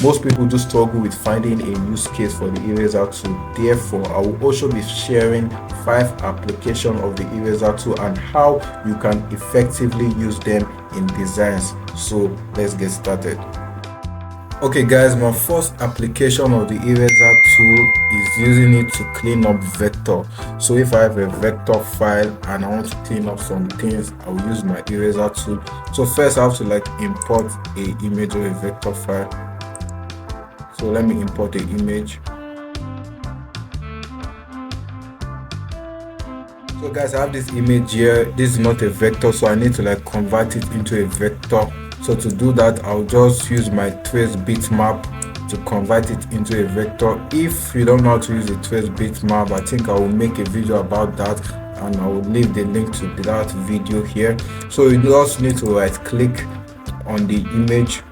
most people do struggle with finding a use case for the eraser tool. Therefore, I will also be sharing 5 applications of the eraser tool and how you can effectively use them in designs. So let's get started. Okay guys, my first application of the eraser tool is using it to clean up vector. So if I have a vector file and I want to clean up some things, I will use my eraser tool. So first I have to import a image or a vector file. So let me import the image. So guys, I have this image here. This is not a vector, so I need to convert it into a vector. So to do that, I'll just use my trace bitmap to convert it into a vector. If you don't know how to use the trace bitmap, I think I will make a video about that and I will leave the link to that video here. So you just need to right click on the image.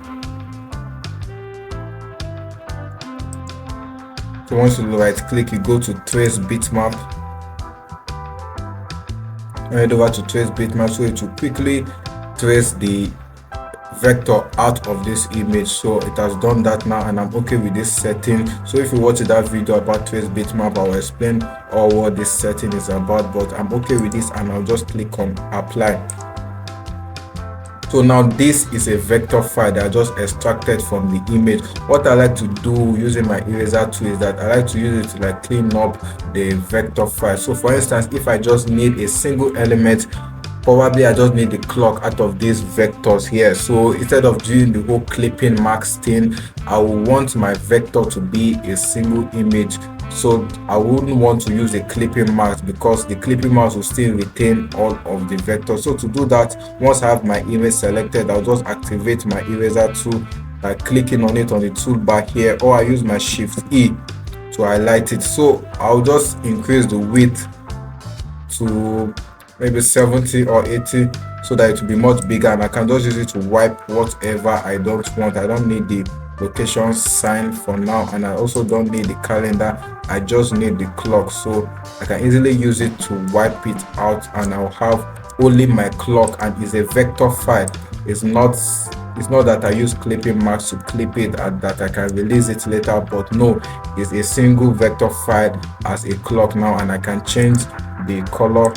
So once you right click, you go to trace bitmap. Head over to trace bitmap, so it will quickly trace the vector out of this image. So it has done that now and I'm okay with this setting. So if you watch that video about trace bitmap, I will explain all what this setting is about, but I'm okay with this and I'll just click on apply. So now this is a vector file that I just extracted from the image. What I like to do using my eraser tool is that I like to use it to clean up the vector file. So for instance, if I just need a single element, probably I just need the clock out of these vectors here. So instead of doing the whole clipping marks thing, I will want my vector to be a single image. So I wouldn't want to use the clipping marks because the clipping marks will still retain all of the vectors. So to do that, once I have my image selected, I'll just activate my eraser tool by clicking on it on the toolbar here, or I use my Shift E to highlight it. So I'll just increase the width to maybe 70 or 80 so that it will be much bigger, and I can just use it to wipe whatever I don't want. I don't need the location sign for now, and I also don't need the calendar. I just need the clock, so I can easily use it to wipe it out and I'll have only my clock, and it's a vector file. It's not that I use clipping marks to clip it and that I can release it later, but no, it's a single vector file as a clock now, and I can change the color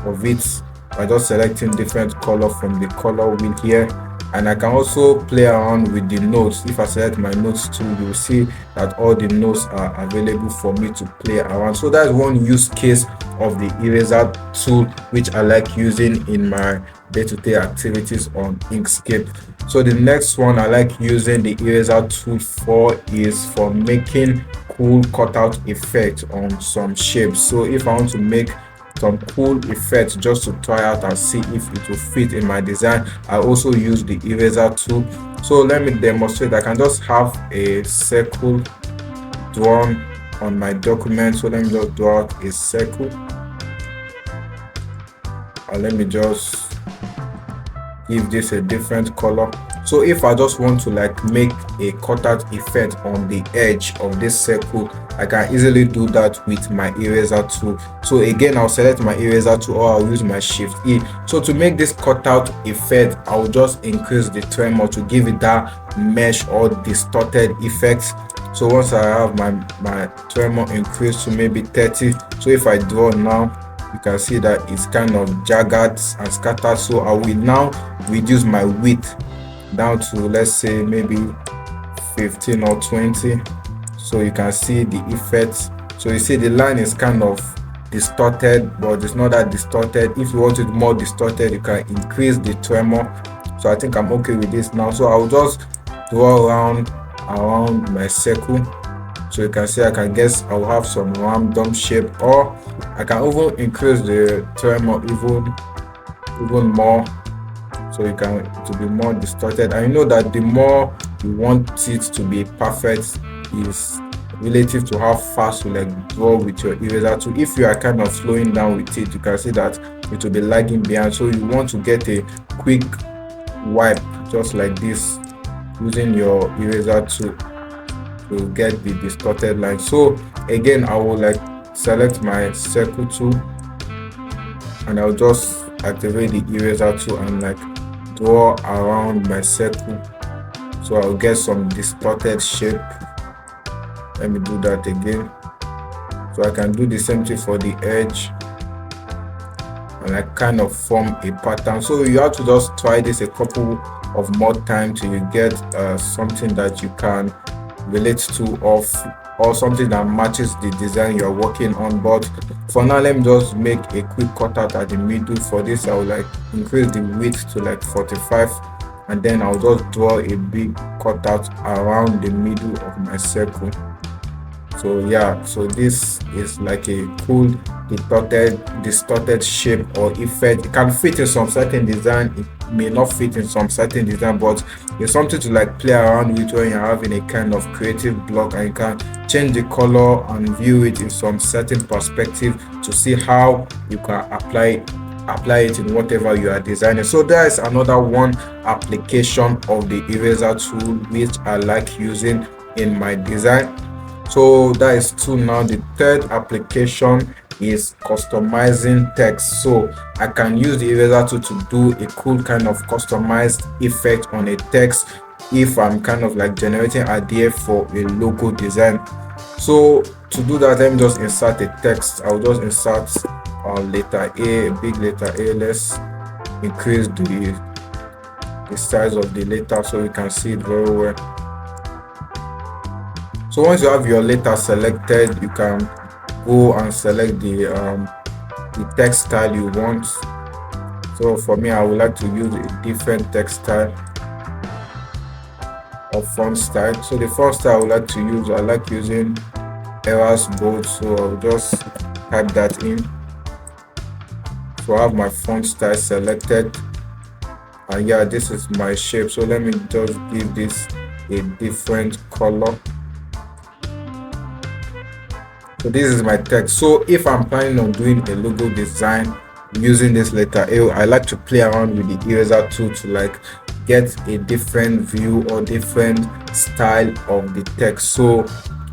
of it by just selecting different color from the color wheel here. And I can also play around with the nodes. If I select my nodes tool, you'll see that all the nodes are available for me to play around. So that's one use case of the eraser tool which I like using in my day-to-day activities on Inkscape. So the next one I like using the eraser tool for is for making cool cutout effect on some shapes. So if I want to make some cool effects just to try out and see if it will fit in my design, I also use the eraser tool. So let me demonstrate. I can just have a circle drawn on my document. So let me just draw out a circle, and let me just give this a different color. So if I just want to make a cutout effect on the edge of this circle, I can easily do that with my eraser tool. So again, I'll select my eraser tool or I'll use my Shift E. So to make this cutout effect, I'll just increase the tremor to give it that mesh or distorted effect. So once I have my tremor increased to maybe 30, so if I draw now, you can see that it's kind of jagged and scattered. So I will now reduce my width down to, let's say, maybe 15 or 20. So you can see the effects. So you see the line is kind of distorted, but it's not that distorted. If you want it more distorted, you can increase the tremor. So I think I'm okay with this now. So I'll just draw around my circle. So you can see I'll have some random shape, or I can even increase the tremor even more, so it will be more distorted. And you know that the more you want it to be perfect is relative to how fast you draw with your eraser tool. If you are kind of slowing down with it, you can see that it will be lagging behind. So you want to get a quick wipe just like this using your eraser tool to get the distorted line. So again, I will select my circle tool and I'll just activate the eraser tool and draw around my circle. So I'll get some distorted shape. Let me do that again. So I can do the same thing for the edge, and I kind of form a pattern. So you have to just try this a couple of more times till you get something that you can relate to or something that matches the design you're working on. But for now, let me just make a quick cutout at the middle. For this, I will like increase the width to like 45, and then I'll just draw a big cutout around the middle of my circle. So yeah, so this is like a cool distorted shape or effect. It can fit in some certain design, it may not fit in some certain design, but it's something to like play around with when you're having a kind of creative block, and you can change the color and view it in some certain perspective to see how you can apply it in whatever you are designing. So there is another one application of the eraser tool which I like using in my design. So that is two. Now the third application is customizing text. So I can use the eraser tool to do a cool kind of customized effect on a text if I'm kind of like generating idea for a logo design. So to do that, let me just insert a text. I'll just insert letter A, a big letter A. Let's increase the size of the letter so we can see it very well. So once you have your letter selected, you can go and select the text style you want. So for me, I would like to use a different text style or font style. So the font style I would like to use, I like using Eras Bold. So I'll just type that in. So I have my font style selected, and yeah, this is my shape. So let me just give this a different color. So this is my text. So if I'm planning on doing a logo design using this letter A, I like to play around with the eraser tool to like get a different view or different style of the text. So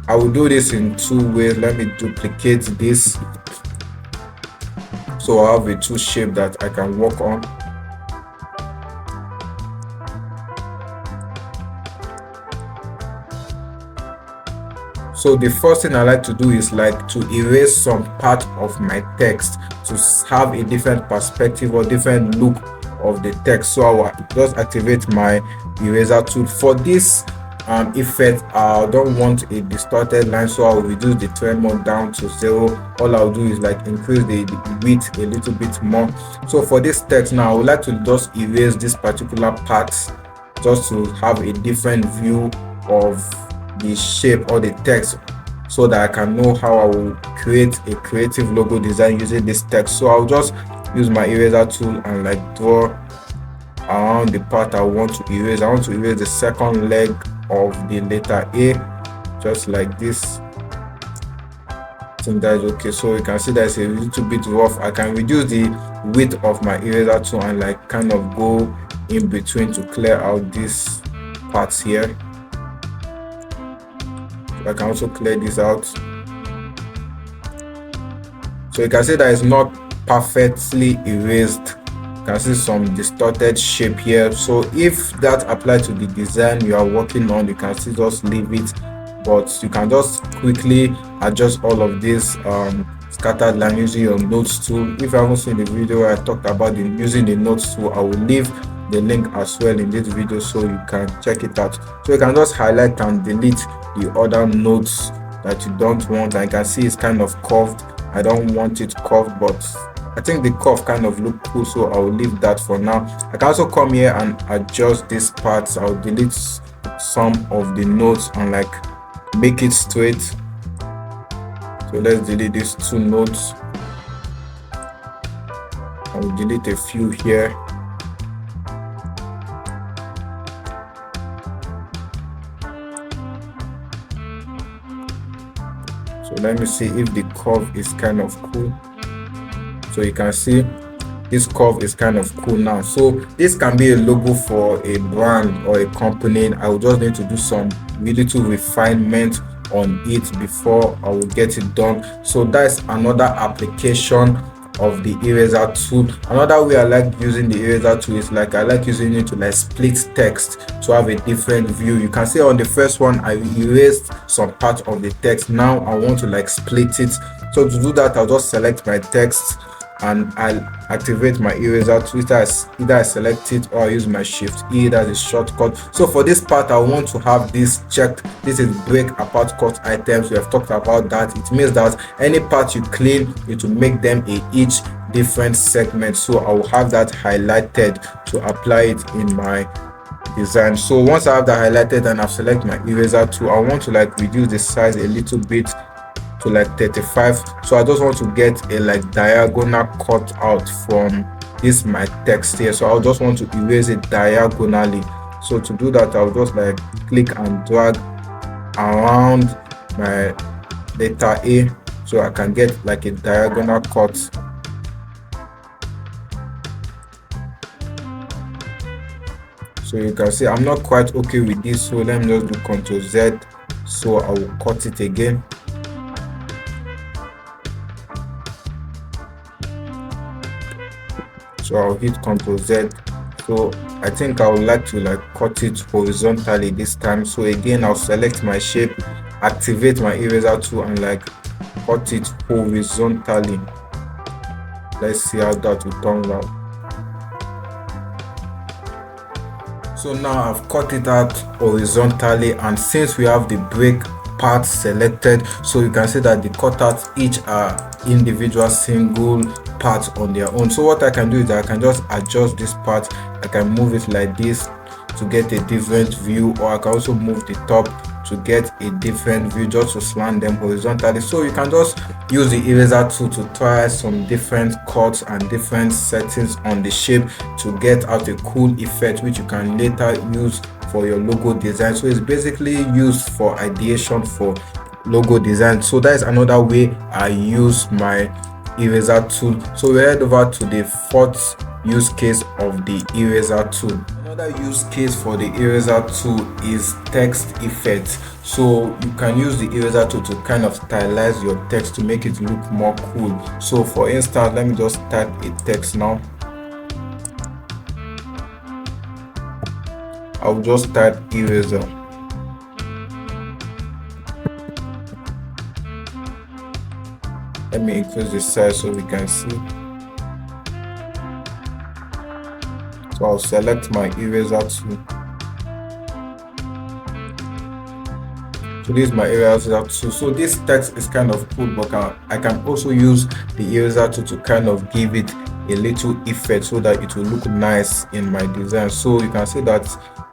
I will do this in two ways. Let me duplicate this. So I have a two shape that I can work on. So the first thing I like to do is like to erase some part of my text to have a different perspective or different look of the text. So I will just activate my eraser tool. For this effect, I don't want a distorted line, so I will reduce the tremor down to 0. All I'll do is like increase the width a little bit more. So for this text now, I would like to just erase this particular part just to have a different view of the shape or the text, so that I can know how I will create a creative logo design using this text. So I'll just use my eraser tool and like draw around the part I want to erase. I want to erase the second leg of the letter A, just like this. I think that is okay. So you can see that it's a little bit rough. I can reduce the width of my eraser tool and like kind of go in between to clear out these parts here. I can also clear this out. So you can see that it's not perfectly erased. You can see some distorted shape here. So if that applies to the design you are working on, you can still just leave it, but you can just quickly adjust all of this scattered line using your notes tool. If you haven't seen the video where I talked about using the notes tool, I will leave the link as well in this video so you can check it out. So you can just highlight and delete the other notes that you don't want. I can see it's kind of curved. I don't want it curved, but I think the curve kind of look cool, so I will leave that for now. I can also come here and adjust these parts. I'll delete some of the notes and like make it straight. So let's delete these two notes. I will delete a few here. So let me see if the curve is kind of cool. So you can see this curve is kind of cool now. So this can be a logo for a brand or a company. I will just need to do some little refinement on it before I will get it done. So that's another application of the eraser tool. Another way I like using the eraser tool is like I like using it to like split text to have a different view. You can see on the first one I erased some part of the text. Now I want to like split it. So to do that, I'll just select my text and I'll activate my eraser tool. Either I select it or I use my shift E, that's a shortcut. So for this part I want to have this checked. This is break apart cut items. We have talked about that. It means that any part you clean, it will make them each different segment. So I will have that highlighted to apply it in my design. So once I have that highlighted and I've selected my eraser tool, I want to like reduce the size a little bit to like 35. So I just want to get a like diagonal cut out from this my text here. So I'll just want to erase it diagonally. So to do that, I'll just like click and drag around my letter A so I can get like a diagonal cut. So you can see I'm not quite okay with this, so let me just do Ctrl Z. So I will cut it again. So I'll hit Ctrl Z. So I think I would like to like cut it horizontally this time. So again, I'll select my shape, activate my eraser tool and like cut it horizontally. Let's see how that will turn out. So now I've cut it out horizontally, and since we have the break part selected, so you can see that the cutouts each are individual single parts on their own. So what I can do is I can just adjust this part. I can move it like this to get a different view, or I can also move the top to get a different view, just to slant them horizontally. So you can just use the eraser tool to try some different cuts and different settings on the shape to get out a cool effect which you can later use for your logo design. So it's basically used for ideation for logo design. So that is another way I use my eraser tool. So we head over to the fourth use case of the eraser tool. Another use case for the eraser tool is text effects. So you can use the eraser tool to kind of stylize your text to make it look more cool. So for instance, let me just type a text now. I'll just type eraser. Let me increase the size so we can see. So I'll select my eraser tool. So this is my eraser tool. So this text is kind of cool, but I can also use the eraser tool to kind of give it a little effect so that it will look nice in my design. So you can see that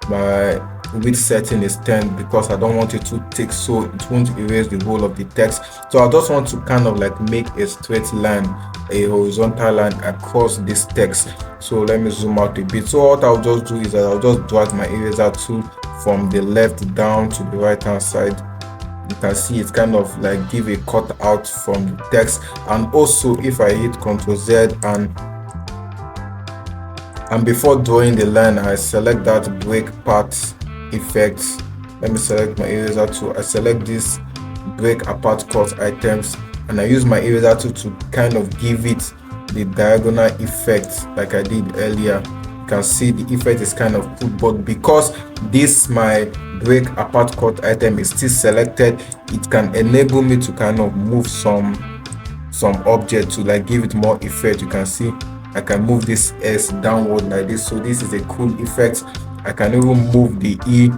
my width setting is 10 because I don't want it too thick, so it won't erase the whole of the text. So I just want to kind of like make a straight line, a horizontal line across this text. So let me zoom out a bit. So what I'll just do is that I'll just drag my eraser tool from the left down to the right hand side. You can see it kind of like give a cut out from the text. And also if I hit Ctrl Z and before drawing the line, I select that break part effect. Let me select my eraser tool. I select this break apart cut items and I use my eraser tool to kind of give it the diagonal effect like I did earlier. You can see the effect is kind of cool, but because this my break apart cut item is still selected, it can enable me to kind of move some object to like give it more effect. You can see I can move this S downward like this, so this is a cool effect. I can even move the E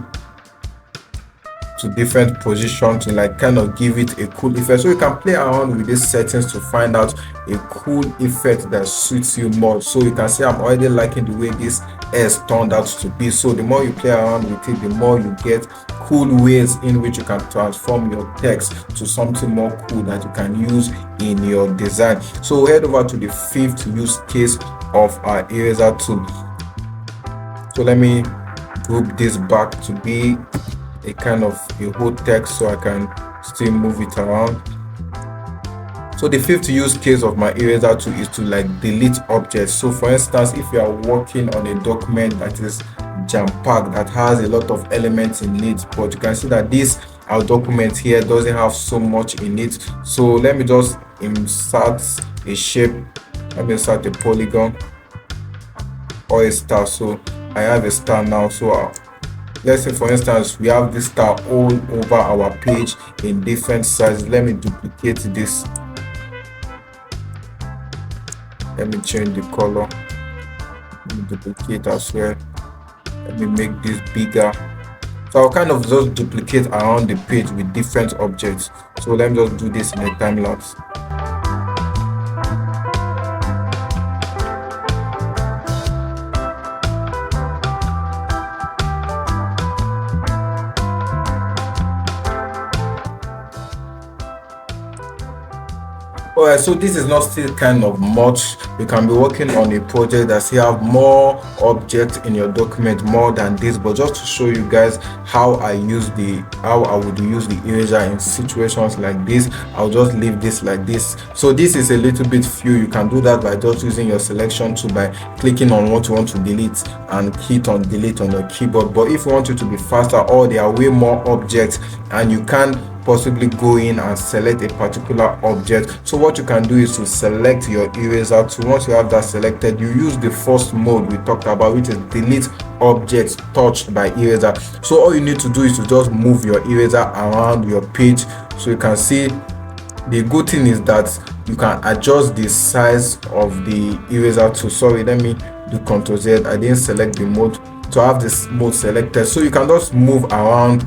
to different position to like kind of give it a cool effect. So you can play around with these settings to find out a cool effect that suits you more. So you can see I'm already liking the way this S turned out to be. So the more you play around with it, the more you get cool ways in which you can transform your text to something more cool that you can use in your design. So head over to the fifth use case of our eraser tool. So let me group this back to be a kind of a whole text so I can still move it around. So the fifth use case of my eraser tool is to like delete objects. So for instance, if you are working on a document that is jam-packed, that has a lot of elements in it, but you can see that this our document here doesn't have so much in it. So let me just insert a shape Let me insert a polygon or a star. So I have a star now. So let's say for instance we have this star all over our page in different sizes. Let me duplicate this. Let me change the color. Let me duplicate as well. Let me make this bigger. So I'll kind of just duplicate around the page with different objects. So let me just do this in a time lapse. Alright, so this is not still kind of much. You can be working on a project that still have more objects in your document more than this, but just to show you guys how I would use the eraser in situations like this, I'll just leave this like this. So this is a little bit few. You can do that by just using your selection tool by clicking on what you want to delete and hit on delete on your keyboard. But if you want it to be faster, or there are way more objects and you can't possibly go in and select a particular object, so what you can do is to select your eraser tool. Once you have that selected, you use the first mode we talked about, which is delete objects touched by eraser. So all you need to do is to just move your eraser around your page. So you can see the good thing is that you can adjust the size of the eraser tool. Sorry, let me do Ctrl Z. I didn't select the mode to have this mode selected, so you can just move around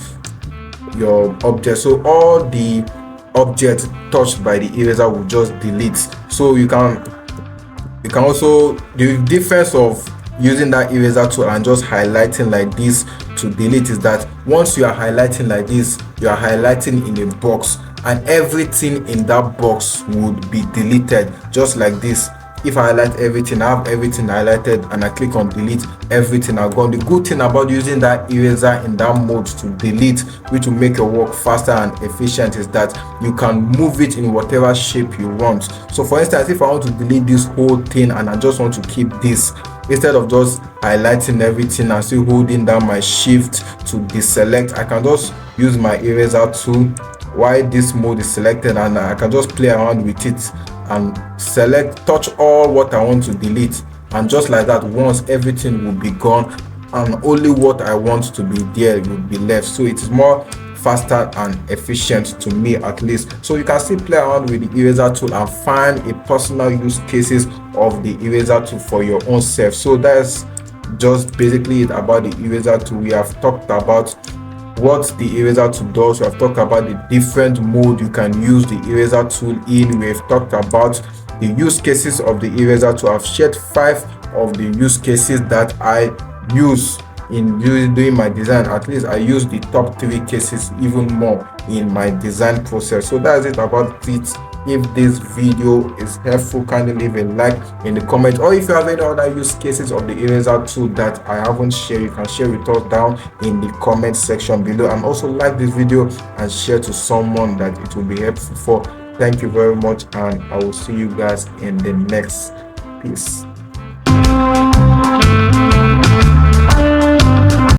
your object. So all the objects touched by the eraser will just delete. So you can also, the difference of using that eraser tool and just highlighting like this to delete is that once you are highlighting like this, you are highlighting in a box and everything in that box would be deleted just like this. If I highlight everything, I have everything highlighted and I click on delete, everything are gone. The good thing about using that eraser in that mode to delete, which will make your work faster and efficient, is that you can move it in whatever shape you want. So for instance, if I want to delete this whole thing and I just want to keep this, instead of just highlighting everything and still holding down my shift to deselect, I can just use my eraser tool while this mode is selected and I can just play around with it and touch all what I want to delete, and just like that, once everything will be gone and only what I want to be there will be left. So it is more faster and efficient, to me at least. So you can still play around with the eraser tool and find a personal use cases of the eraser tool for your own self. So that's just basically it about the eraser tool. We have talked about what the eraser tool does. We have talked about the different mode you can use the eraser tool in. We've talked about the use cases of the eraser tool. I've shared 5 of the use cases that I use in doing my design. At least I use the top 3 cases even more in my design process. So that's it about it. If this video is helpful, kindly leave a like in the comment, or if you have any other use cases of the eraser tool that I haven't shared, you can share with us down in the comment section below, and also like this video and share to someone that it will be helpful for. Thank you very much, and I will see you guys in the next piece.